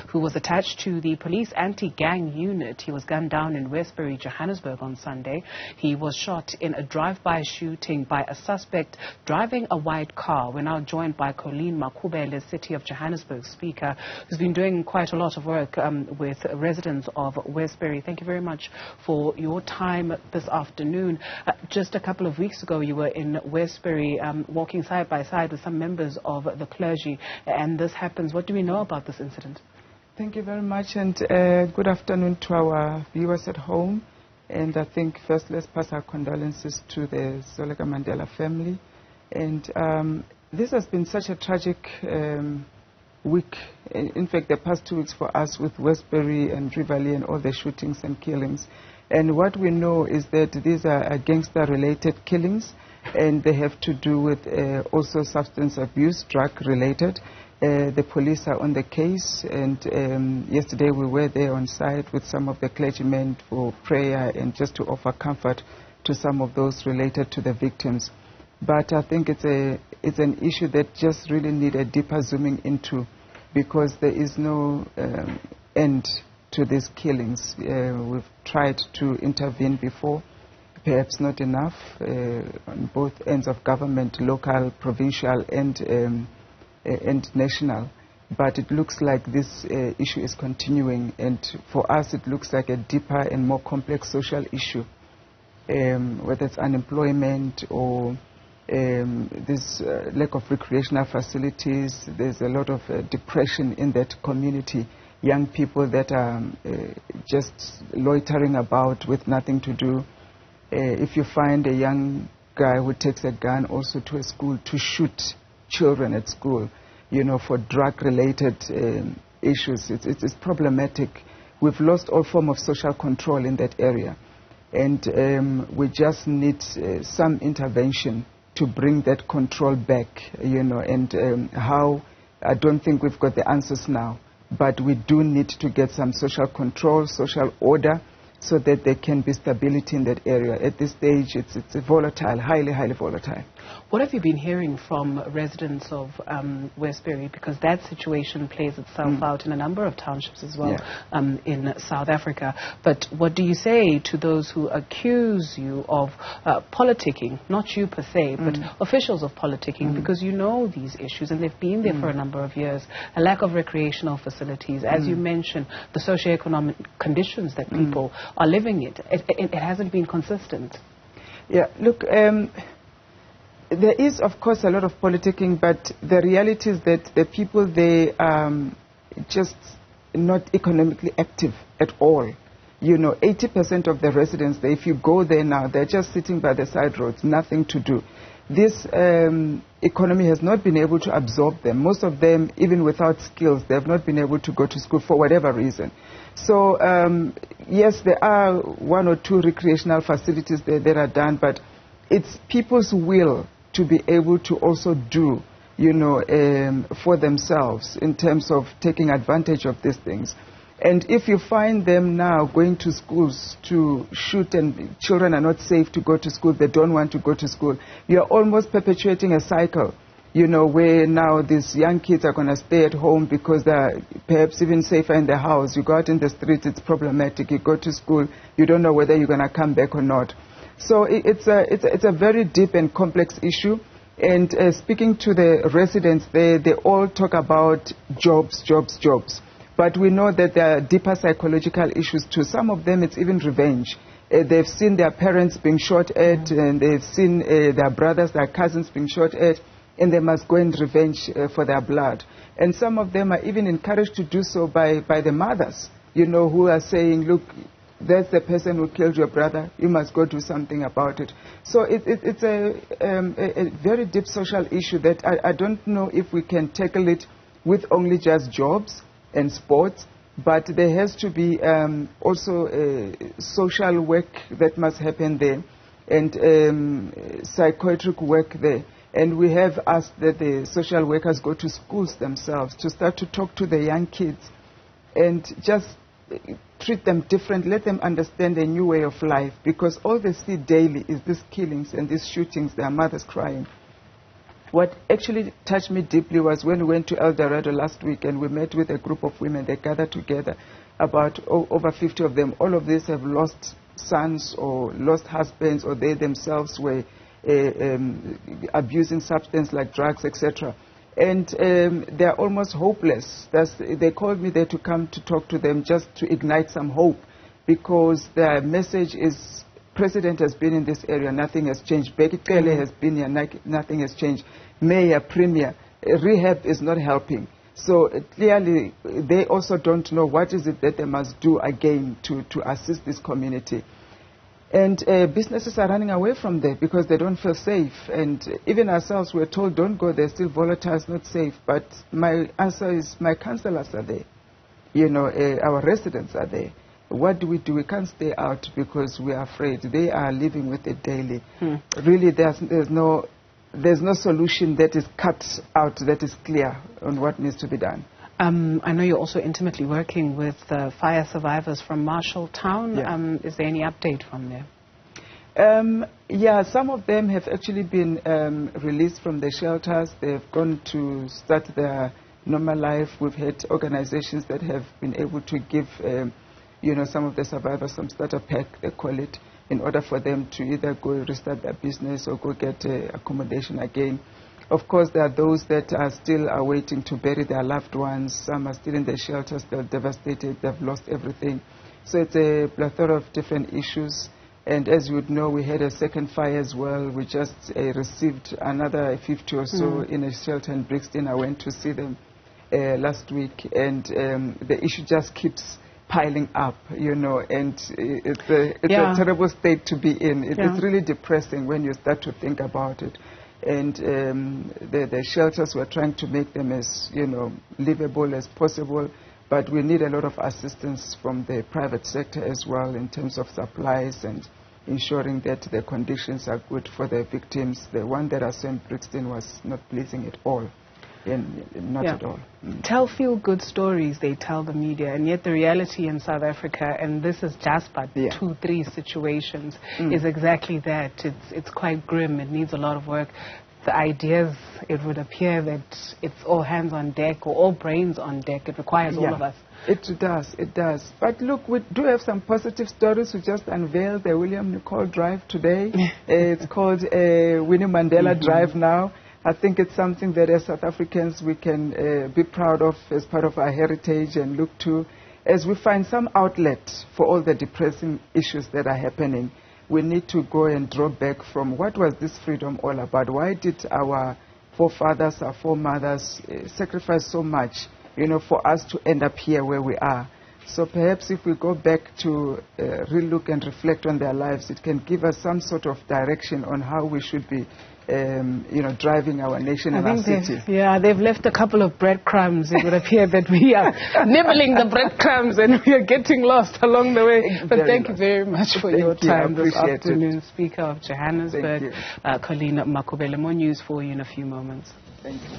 who was attached to the police anti-gang unit. He was gunned down in Westbury, Johannesburg on Sunday. He was shot in a drive-by shooting by a suspect driving a white car. We're now joined by Colleen Makhubele, City of Johannesburg speaker, who's been doing quite a lot of work with residents of Westbury. Thank you very much for your time this afternoon. Just a couple of weeks ago, you were in Westbury walking side by side with some members of the clergy, and this happens. What do we know about this incident? Thank you very much, and good afternoon to our viewers at home. And I think first let's pass our condolences to the Zweleka Mandela family. And this has been such a tragic week. In fact, the past 2 weeks for us with Westbury and Rivali and all the shootings and killings. And what we know is that these are gangster-related killings, and they have to do with also substance abuse, drug-related. The police are on the case, and yesterday we were there on site with some of the clergymen for prayer and just to offer comfort to some of those related to the victims. But I think it's an issue that just really need a deeper zooming into, because there is no end to these killings. We've tried to intervene before, perhaps not enough, on both ends of government, local, provincial, and national. But it looks like this issue is continuing, and for us it looks like a deeper and more complex social issue, whether it's unemployment or this lack of recreational facilities. There's a lot of depression in that community, young people that are just loitering about with nothing to do. If you find a young guy who takes a gun also to a school to shoot children at school, you know, for drug-related issues, it's problematic. We've lost all form of social control in that area, and we just need some intervention to bring that control back, you know, and how, I don't think we've got the answers now, but we do need to get some social control, social order, so that there can be stability in that area. At this stage, it's volatile, highly, highly volatile. What have you been hearing from residents of Westbury? Because that situation plays itself out in a number of townships as well, in South Africa. But what do you say to those who accuse you of politicking, not you per se, but officials of politicking, because you know these issues and they've been there for a number of years? A lack of recreational facilities, as you mentioned, the socioeconomic conditions that people are living in. It hasn't been consistent. Yeah, look, there is, of course, a lot of politicking, but the reality is that the people, they are just not economically active at all. You know, 80% of the residents there, if you go there now, they're just sitting by the side roads, nothing to do. This economy has not been able to absorb them. Most of them, even without skills, they have not been able to go to school for whatever reason. So, yes, there are 1 or 2 recreational facilities there that are done, but it's people's will to be able to also do, you know, for themselves in terms of taking advantage of these things. And if you find them now going to schools to shoot and children are not safe to go to school, they don't want to go to school, you're almost perpetuating a cycle, you know, where now these young kids are going to stay at home because they're perhaps even safer in the house. You go out in the street, it's problematic. You go to school, you don't know whether you're going to come back or not. So it's a very deep and complex issue. And speaking to the residents there, they all talk about jobs, jobs, jobs. But we know that there are deeper psychological issues too. Some of them, it's even revenge. They've seen their parents being shot at, and they've seen their brothers, their cousins being shot at, and they must go and revenge for their blood. And some of them are even encouraged to do so by the mothers, you know, who are saying, look, that's the person who killed your brother, you must go do something about it. So it's a very deep social issue that I don't know if we can tackle it with only just jobs and sports, but there has to be also social work that must happen there, and psychiatric work there. And we have asked that the social workers go to schools themselves to start to talk to the young kids and just treat them different, let them understand a new way of life, because all they see daily is these killings and these shootings, their mothers crying. What actually touched me deeply was when we went to El Dorado last week and we met with a group of women. They gathered together, about over 50 of them. All of these have lost sons or lost husbands, or they themselves were abusing substances like drugs, etc. And they're almost hopeless. They called me there to come to talk to them, just to ignite some hope, because their message is, President has been in this area, nothing has changed. Becky Kelly has been here, nothing has changed. Mayor, Premier, rehab is not helping. So clearly, they also don't know what is it that they must do again to assist this community. And businesses are running away from there because they don't feel safe. And even ourselves, we're told, don't go there, still volatile, it's not safe. But my answer is, my councillors are there. You know, our residents are there. What do? We can't stay out because we are afraid. They are living with it daily. Really, there's no solution that is cut out, that is clear on what needs to be done. I know you're also intimately working with fire survivors from Marshalltown. Yeah. Is there any update from there? Yeah, some of them have actually been released from the shelters. They've gone to start their normal life. We've had organizations that have been able to give you know, some of the survivors some starter pack, they call it, in order for them to either go restart their business or go get accommodation again. Of course, there are those that are still waiting to bury their loved ones. Some are still in the shelters. They're devastated. They've lost everything. So it's a plethora of different issues. And as you would know, we had a second fire as well. We just received another 50 or so in a shelter in Brixton. I went to see them last week. And the issue just keeps piling up, you know, and it's a terrible state to be in. It's really depressing when you start to think about it. And the shelters, we're trying to make them as, you know, livable as possible, but we need a lot of assistance from the private sector as well in terms of supplies and ensuring that the conditions are good for the victims. The one that I saw in Brixton was not pleasing at all. Not at all. Tell feel-good stories, they tell the media, and yet the reality in South Africa, and this is just but 2-3 situations, is exactly that. It's quite grim. It needs a lot of work. The ideas, it would appear that it's all hands on deck or all brains on deck. It requires all of us. It does. But look, we do have some positive stories. We just unveiled the William Nicol Drive today. It's called Winnie Mandela Drive now. I think it's something that as South Africans we can be proud of as part of our heritage and look to. As we find some outlet for all the depressing issues that are happening, we need to go and draw back from what was this freedom all about? Why did our forefathers, our foremothers sacrifice so much, you know, for us to end up here where we are? So perhaps if we go back to relook and reflect on their lives, it can give us some sort of direction on how we should be you know, driving our nation and our city. They've left a couple of breadcrumbs. It would appear that we are nibbling the breadcrumbs and we are getting lost along the way. But thank you very much for your time this afternoon. Speaker of Johannesburg, Colleen Makhubele. More news for you in a few moments. Thank you.